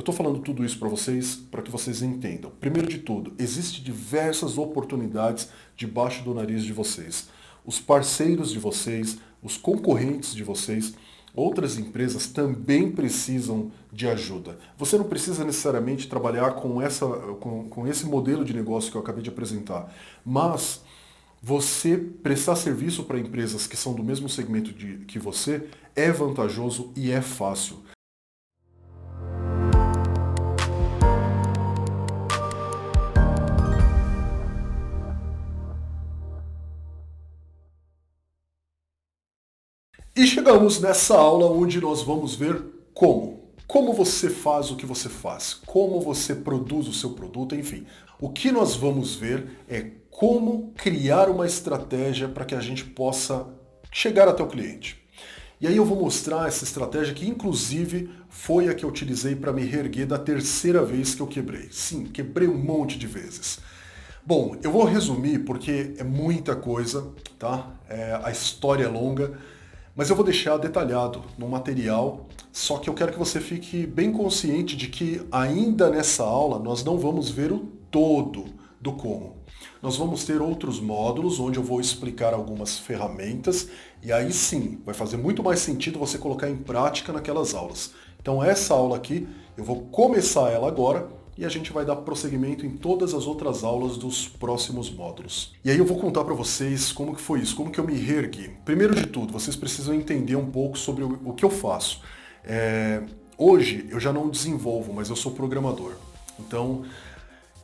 estou falando tudo isso para que vocês entendam. Primeiro de tudo, existem diversas oportunidades debaixo do nariz de vocês. Os parceiros de vocês, os concorrentes de vocês, outras empresas também precisam de ajuda. Você não precisa necessariamente trabalhar com esse modelo de negócio que eu acabei de apresentar, mas você prestar serviço para empresas que são do mesmo segmento que você é vantajoso e é fácil. E chegamos nessa aula onde nós vamos ver como você faz o que você faz, como você produz o seu produto, enfim. O que nós vamos ver é como criar uma estratégia para que a gente possa chegar até o cliente. E aí eu vou mostrar essa estratégia que inclusive foi a que eu utilizei para me reerguer da terceira vez que eu quebrei. Sim, quebrei um monte de vezes. Bom, eu vou resumir porque é muita coisa, tá? A história é longa, mas eu vou deixar detalhado no material, só que eu quero que você fique bem consciente de que ainda nessa aula nós não vamos ver o todo do como. Nós vamos ter outros módulos onde eu vou explicar algumas ferramentas e aí sim vai fazer muito mais sentido você colocar em prática naquelas aulas. Então essa aula aqui, eu vou começar ela agora e a gente vai dar prosseguimento em todas as outras aulas dos próximos módulos. E aí eu vou contar para vocês como que foi isso, como que eu me reergui. Primeiro de tudo, vocês precisam entender um pouco sobre o que eu faço. Hoje eu já não desenvolvo, mas eu sou programador. Então,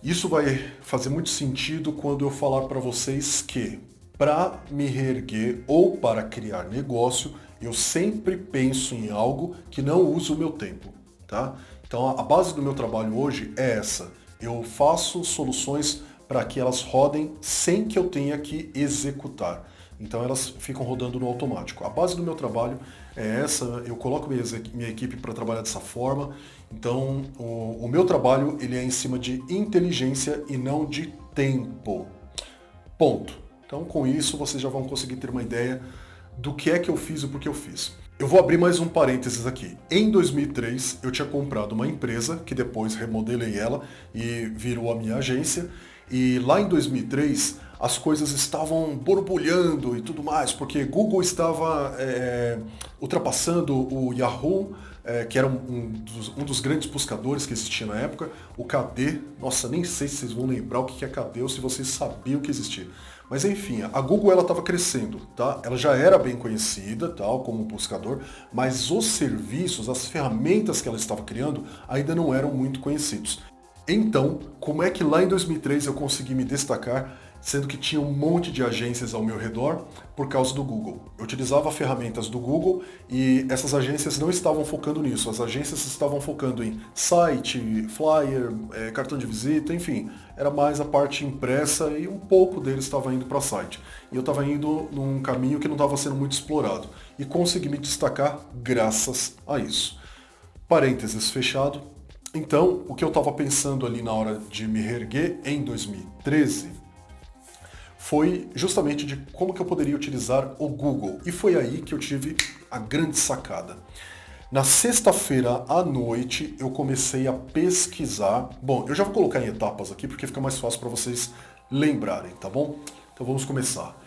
isso vai fazer muito sentido quando eu falar para vocês que para me reerguer ou para criar negócio, eu sempre penso em algo que não use o meu tempo, tá? Então a base do meu trabalho hoje é essa. Eu faço soluções para que elas rodem sem que eu tenha que executar. Então elas ficam rodando no automático. A base do meu trabalho é essa, eu coloco minha equipe para trabalhar dessa forma. Então o meu trabalho ele é em cima de inteligência e não de tempo. Ponto. Então com isso vocês já vão conseguir ter uma ideia do que é que eu fiz e por que eu fiz. Eu vou abrir mais um parênteses aqui. Em 2003, eu tinha comprado uma empresa, que depois remodelei ela e virou a minha agência. E lá em 2003, as coisas estavam borbulhando e tudo mais, porque Google estava ultrapassando o Yahoo, que era um dos grandes buscadores que existia na época. O KD, nossa, nem sei se vocês vão lembrar o que é KD ou se vocês sabiam que existia. Mas enfim, a Google ela estava crescendo, tá? Ela já era bem conhecida, tal, como buscador, mas os serviços, as ferramentas que ela estava criando ainda não eram muito conhecidos. Então, como é que lá em 2003 eu consegui me destacar, sendo que tinha um monte de agências ao meu redor por causa do Google? Eu utilizava ferramentas do Google e essas agências não estavam focando nisso. As agências estavam focando em site, flyer, cartão de visita, enfim. Era mais a parte impressa e um pouco deles estava indo para site. E eu estava indo num caminho que não estava sendo muito explorado. E consegui me destacar graças a isso. Parênteses fechado. Então, o que eu estava pensando ali na hora de me reerguer em 2013 foi justamente de como que eu poderia utilizar o Google. E foi aí que eu tive a grande sacada. Na sexta-feira à noite eu comecei a pesquisar. Bom, eu já vou colocar em etapas aqui porque fica mais fácil para vocês lembrarem, tá bom? Então vamos começar.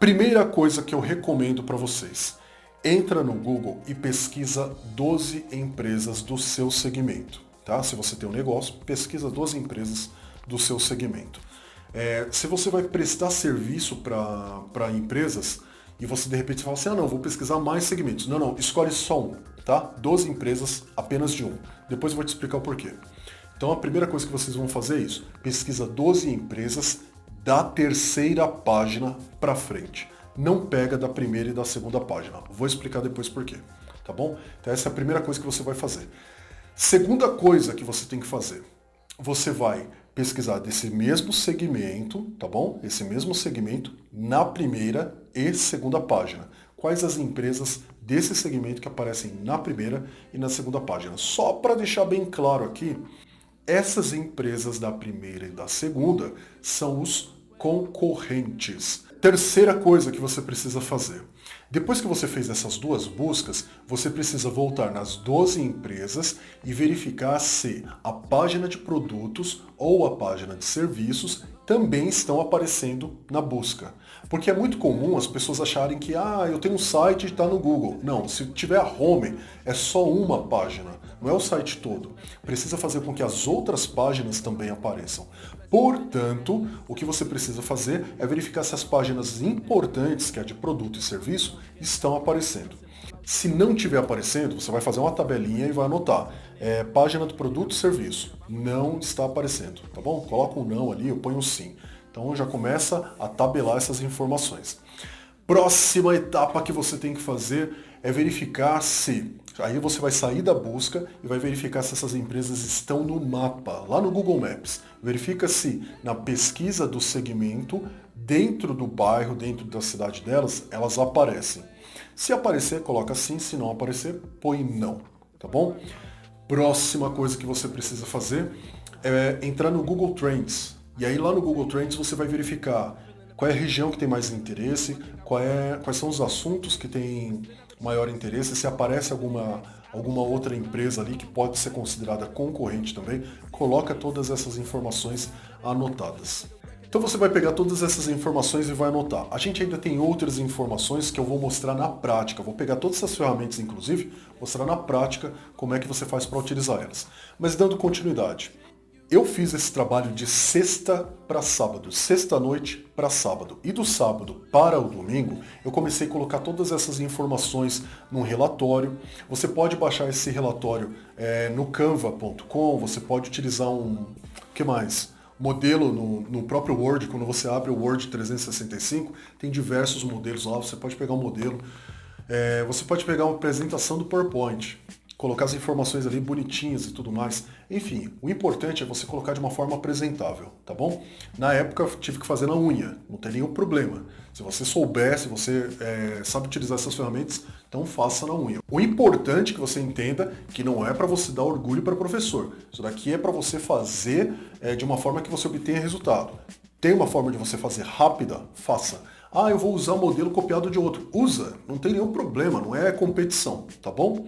Primeira coisa que eu recomendo para vocês. Entra no Google e pesquisa 12 empresas do seu segmento. Tá? Se você tem um negócio, pesquisa 12 empresas do seu segmento. Se você vai prestar serviço para empresas e você de repente fala assim, não, vou pesquisar mais segmentos. Não, escolhe só um, tá? 12 empresas, apenas de um. Depois eu vou te explicar o porquê. Então a primeira coisa que vocês vão fazer é isso. Pesquisa 12 empresas da terceira página para frente. Não pega da primeira e da segunda página. Vou explicar depois porquê, tá bom? Então essa é a primeira coisa que você vai fazer. Segunda coisa que você tem que fazer, você vai pesquisar desse mesmo segmento, tá bom? Esse mesmo segmento na primeira e segunda página. Quais as empresas desse segmento que aparecem na primeira e na segunda página? Só para deixar bem claro aqui, essas empresas da primeira e da segunda são os concorrentes. Terceira coisa que você precisa fazer. Depois que você fez essas duas buscas, você precisa voltar nas 12 empresas e verificar se a página de produtos ou a página de serviços também estão aparecendo na busca. Porque é muito comum as pessoas acharem que eu tenho um site e está no Google. Não, se tiver a home, é só uma página, não é o site todo. Precisa fazer com que as outras páginas também apareçam. Portanto, o que você precisa fazer é verificar se as páginas importantes, que é de produto e serviço, estão aparecendo. Se não estiver aparecendo, você vai fazer uma tabelinha e vai anotar. Página do produto e serviço. Não está aparecendo, tá bom? Coloca um não ali, eu ponho um sim. Então já começa a tabelar essas informações. Próxima etapa que você tem que fazer é verificar se... Aí você vai sair da busca e vai verificar se essas empresas estão no mapa, lá no Google Maps. Verifica se na pesquisa do segmento, dentro do bairro, dentro da cidade delas, elas aparecem. Se aparecer, coloca sim. Se não aparecer, põe não. Tá bom? Próxima coisa que você precisa fazer é entrar no Google Trends. E aí lá no Google Trends você vai verificar qual é a região que tem mais interesse, quais são os assuntos que têm maior interesse, se aparece alguma outra empresa ali que pode ser considerada concorrente também, coloca todas essas informações anotadas. Então você vai pegar todas essas informações e vai anotar. A gente ainda tem outras informações que eu vou mostrar na prática. Vou pegar todas essas ferramentas, inclusive, mostrar na prática como é que você faz para utilizar elas. Mas dando continuidade. Eu fiz esse trabalho de sexta para sábado, sexta-noite para sábado. E do sábado para o domingo, eu comecei a colocar todas essas informações num relatório. Você pode baixar esse relatório no canva.com, você pode utilizar modelo no próprio Word. Quando você abre o Word 365, tem diversos modelos lá, você pode pegar um modelo. Você pode pegar uma apresentação do PowerPoint, colocar as informações ali bonitinhas e tudo mais. Enfim, o importante é você colocar de uma forma apresentável, tá bom? Na época eu tive que fazer na unha, não tem nenhum problema. Se você souber, se você sabe utilizar essas ferramentas, então faça na unha. O importante é que você entenda que não é para você dar orgulho para o professor. Isso daqui é para você fazer de uma forma que você obtenha resultado. Tem uma forma de você fazer rápida? Faça. Eu vou usar um modelo copiado de outro. Usa, não tem nenhum problema, não é competição, tá bom?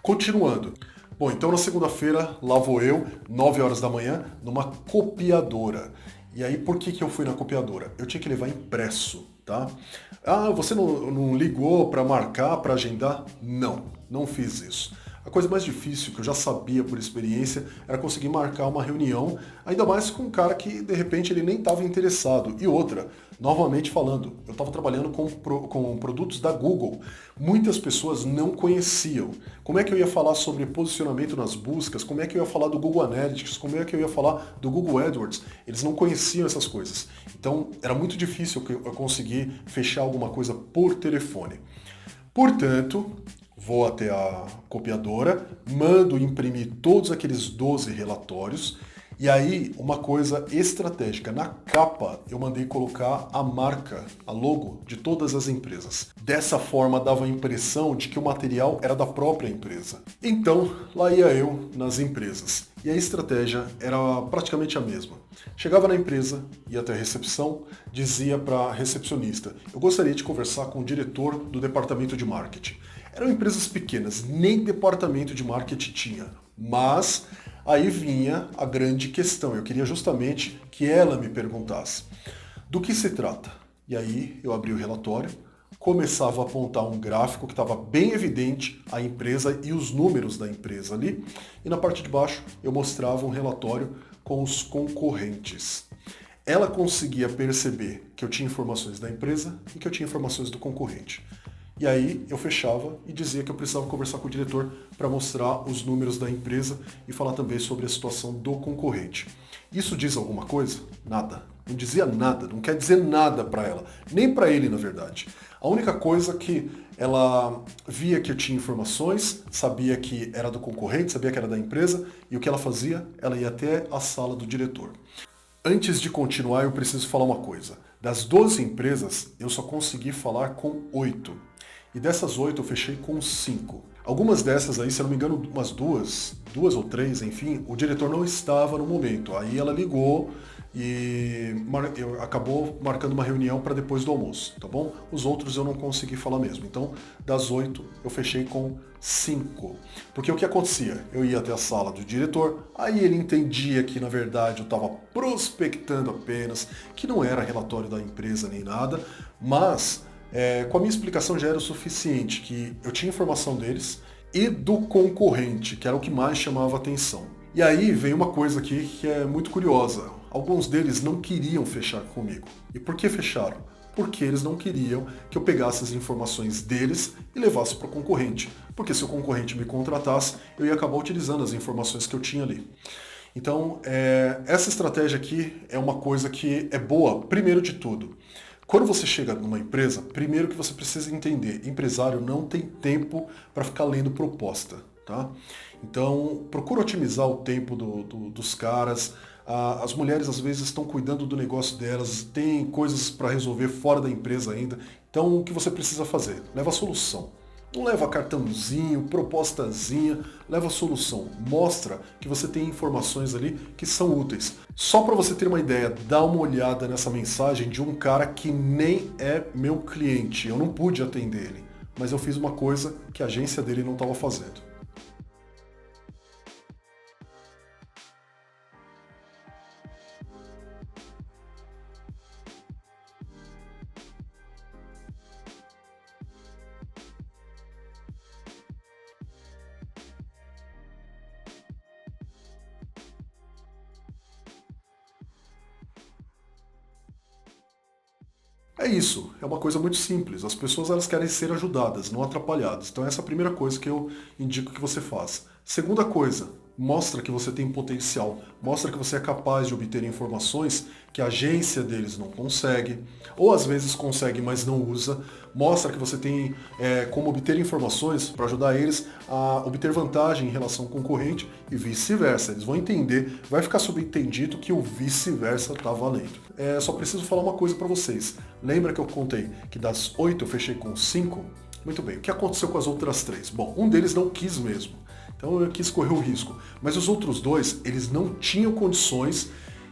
Continuando. Bom, então na segunda-feira, lá vou eu, 9 horas da manhã, numa copiadora. E aí, por que eu fui na copiadora? Eu tinha que levar impresso, tá? Você não ligou para marcar, para agendar? Não fiz isso. A coisa mais difícil, que eu já sabia por experiência, era conseguir marcar uma reunião, ainda mais com um cara que, de repente, ele nem estava interessado. E outra, novamente falando, eu estava trabalhando com produtos da Google. Muitas pessoas não conheciam. Como é que eu ia falar sobre posicionamento nas buscas? Como é que eu ia falar do Google Analytics? Como é que eu ia falar do Google AdWords? Eles não conheciam essas coisas. Então, era muito difícil eu conseguir fechar alguma coisa por telefone. Portanto, vou até a copiadora, mando imprimir todos aqueles 12 relatórios e aí uma coisa estratégica, na capa eu mandei colocar a marca, a logo de todas as empresas. Dessa forma dava a impressão de que o material era da própria empresa. Então lá ia eu nas empresas e a estratégia era praticamente a mesma. Chegava na empresa, ia até a recepção, dizia para a recepcionista: eu gostaria de conversar com o diretor do departamento de marketing. Eram empresas pequenas, nem departamento de marketing tinha. Mas aí vinha a grande questão. Eu queria justamente que ela me perguntasse: do que se trata? E aí eu abri o relatório, começava a apontar um gráfico que estava bem evidente a empresa e os números da empresa ali. E na parte de baixo eu mostrava um relatório com os concorrentes. Ela conseguia perceber que eu tinha informações da empresa e que eu tinha informações do concorrente. E aí eu fechava e dizia que eu precisava conversar com o diretor para mostrar os números da empresa e falar também sobre a situação do concorrente. Isso diz alguma coisa? Nada. Não dizia nada, não quer dizer nada para ela, nem para ele, na verdade. A única coisa que ela via que eu tinha informações, sabia que era do concorrente, sabia que era da empresa, e o que ela fazia? Ela ia até a sala do diretor. Antes de continuar, eu preciso falar uma coisa. Das 12 empresas, eu só consegui falar com 8. E dessas 8 eu fechei com 5. Algumas dessas aí, se eu não me engano, umas duas ou três, enfim, o diretor não estava no momento. Aí ela ligou e acabou marcando uma reunião para depois do almoço, tá bom? Os outros eu não consegui falar mesmo. Então, das 8, eu fechei com 5. Porque o que acontecia? Eu ia até a sala do diretor, aí ele entendia que, na verdade, eu estava prospectando apenas, que não era relatório da empresa nem nada, mas com a minha explicação já era o suficiente, que eu tinha informação deles e do concorrente, que era o que mais chamava atenção. E aí vem uma coisa aqui que é muito curiosa. Alguns deles não queriam fechar comigo. E por que fecharam? Porque eles não queriam que eu pegasse as informações deles e levasse para o concorrente. Porque se o concorrente me contratasse, eu ia acabar utilizando as informações que eu tinha ali. Então, essa estratégia aqui é uma coisa que é boa, primeiro de tudo. Quando você chega numa empresa, primeiro que você precisa entender, empresário não tem tempo para ficar lendo proposta, tá? Então, procura otimizar o tempo dos caras. As mulheres às vezes estão cuidando do negócio delas, tem coisas para resolver fora da empresa ainda. Então, o que você precisa fazer? Leva a solução. Não leva cartãozinho, propostazinha, leva a solução. Mostra que você tem informações ali que são úteis. Só para você ter uma ideia, dá uma olhada nessa mensagem de um cara que nem é meu cliente. Eu não pude atender ele, mas eu fiz uma coisa que a agência dele não estava fazendo. É isso, é uma coisa muito simples. As pessoas elas querem ser ajudadas, não atrapalhadas. Então essa é a primeira coisa que eu indico que você faça. Segunda coisa, mostra que você tem potencial, mostra que você é capaz de obter informações que a agência deles não consegue, ou às vezes consegue, mas não usa. Mostra que você tem como obter informações para ajudar eles a obter vantagem em relação ao concorrente e vice-versa. Eles vão entender, vai ficar subentendido que o vice-versa está valendo. Só preciso falar uma coisa para vocês. Lembra que eu contei que das 8 eu fechei com 5? Muito bem, o que aconteceu com as outras 3? Bom, um deles não quis mesmo. Então eu quis correr o risco. Mas os outros 2, eles não tinham condições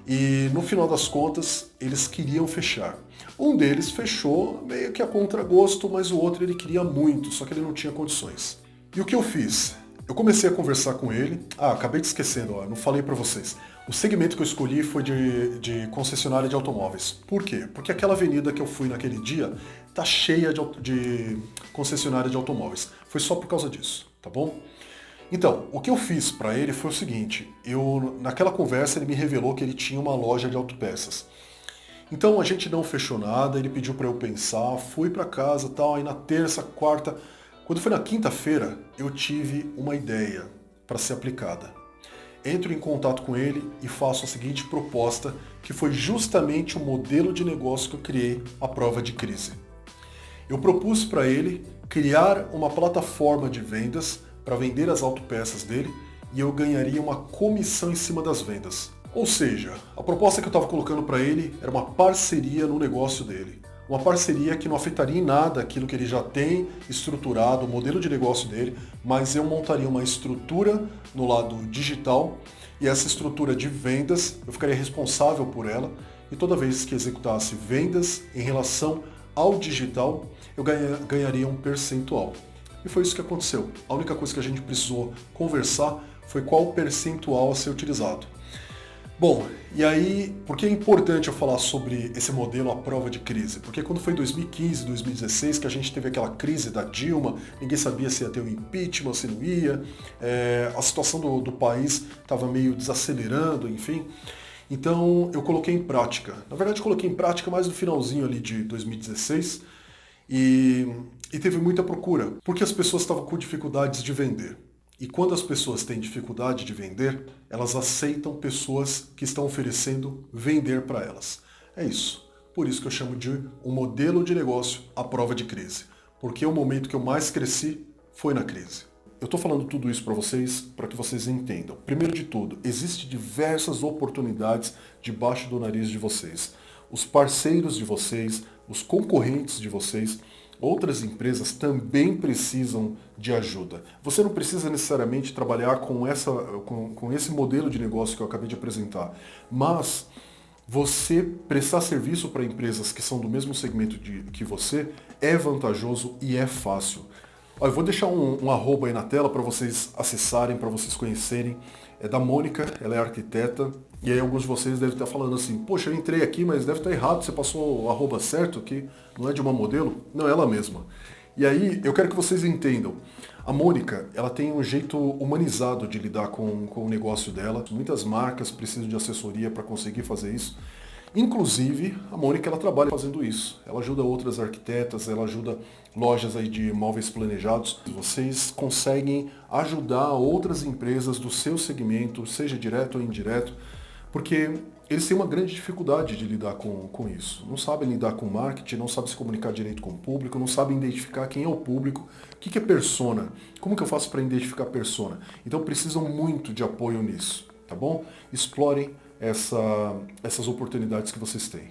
e no final das contas eles queriam fechar. Um deles fechou meio que a contragosto, mas o outro ele queria muito, só que ele não tinha condições. E o que eu fiz? Eu comecei a conversar com ele. Acabei de esquecendo, não falei para vocês. O segmento que eu escolhi foi de concessionária de automóveis. Por quê? Porque aquela avenida que eu fui naquele dia tá cheia de concessionária de automóveis. Foi só por causa disso, tá bom? Então, o que eu fiz para ele foi o seguinte, naquela conversa ele me revelou que ele tinha uma loja de autopeças. Então a gente não fechou nada, ele pediu para eu pensar, fui para casa, tal, aí na terça, quarta, quando foi na quinta-feira, eu tive uma ideia para ser aplicada. Entro em contato com ele e faço a seguinte proposta, que foi justamente o modelo de negócio que eu criei, a prova de crise. Eu propus para ele criar uma plataforma de vendas para vender as autopeças dele e eu ganharia uma comissão em cima das vendas. Ou seja, a proposta que eu estava colocando para ele era uma parceria no negócio dele. Uma parceria que não afetaria em nada aquilo que ele já tem estruturado, o modelo de negócio dele, mas eu montaria uma estrutura no lado digital e essa estrutura de vendas, eu ficaria responsável por ela e toda vez que executasse vendas em relação ao digital, eu ganharia um percentual. E foi isso que aconteceu. A única coisa que a gente precisou conversar foi qual percentual a ser utilizado. Bom, e aí, por que é importante eu falar sobre esse modelo à prova de crise? Porque quando foi em 2015, 2016, que a gente teve aquela crise da Dilma, ninguém sabia se ia ter um impeachment, se não ia, a situação do país estava meio desacelerando, enfim. Então eu coloquei em prática. Na verdade, eu coloquei em prática mais no finalzinho ali de 2016 e teve muita procura, porque as pessoas estavam com dificuldades de vender. E quando as pessoas têm dificuldade de vender, elas aceitam pessoas que estão oferecendo vender para elas. É isso. Por isso que eu chamo de um modelo de negócio à prova de crise. Porque o momento que eu mais cresci foi na crise. Eu estou falando tudo isso para que vocês entendam. Primeiro de tudo, existem diversas oportunidades debaixo do nariz de vocês. Os parceiros de vocês, os concorrentes de vocês, Outras empresas também precisam de ajuda. Você não precisa necessariamente trabalhar com esse modelo de negócio que eu acabei de apresentar, mas você prestar serviço para empresas que são do mesmo segmento que você é vantajoso e é fácil. Ó, eu vou deixar um arroba aí na tela para vocês acessarem, para vocês conhecerem. É da Mônica, ela é arquiteta. E aí alguns de vocês devem estar falando assim, poxa, eu entrei aqui, mas deve estar errado, você passou o arroba certo aqui, não é de uma modelo? Não, é ela mesma. E aí eu quero que vocês entendam. A Mônica, ela tem um jeito humanizado de lidar com o negócio dela. Muitas marcas precisam de assessoria para conseguir fazer isso. Inclusive, a Mônica, ela trabalha fazendo isso. Ela ajuda outras arquitetas, ela ajuda lojas aí de móveis planejados. Vocês conseguem ajudar outras empresas do seu segmento, seja direto ou indireto, porque eles têm uma grande dificuldade de lidar com isso. Não sabem lidar com marketing, não sabem se comunicar direito com o público, não sabem identificar quem é o público, o que é persona, como que eu faço para identificar persona. Então precisam muito de apoio nisso, tá bom? Explorem essas oportunidades que vocês têm.